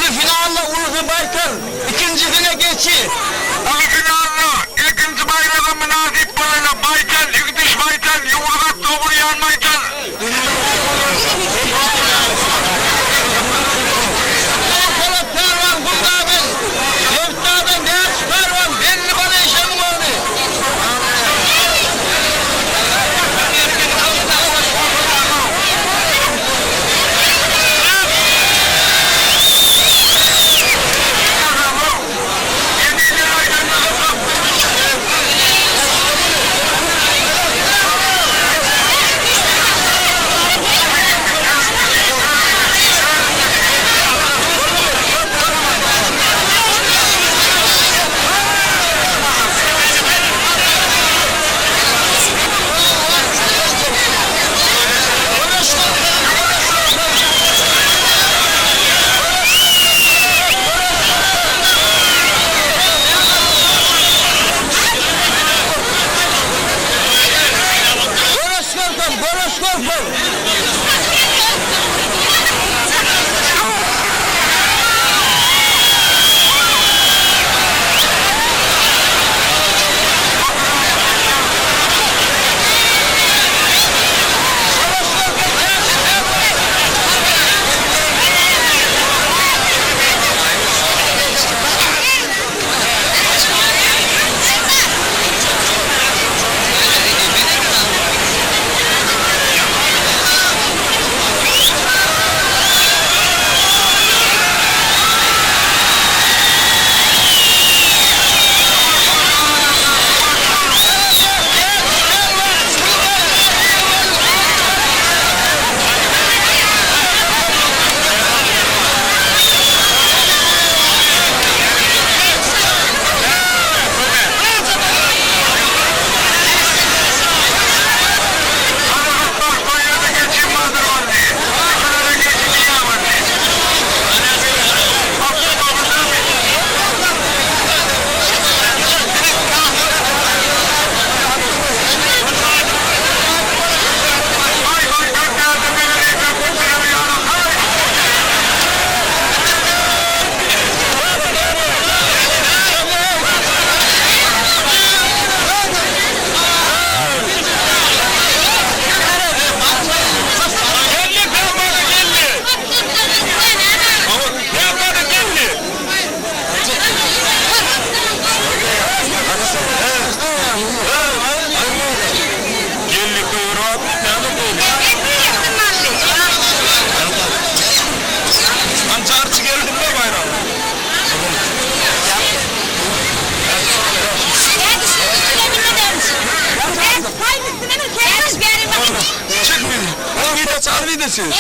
yarı finalla Ulvi Baytar ikinci güne geçi. Ali finallı ikinci bayrağı münasip boyuyla Baytar, Yükdüş Baytar, Yumurdak Doğur Yanmaytar. Ortalık pervan Guldaben, Yevtaben Değerç pervan, belli bana işem vardı.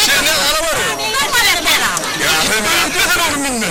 Sen ne ara var ya? Ya ben ne kadar oğlum minne?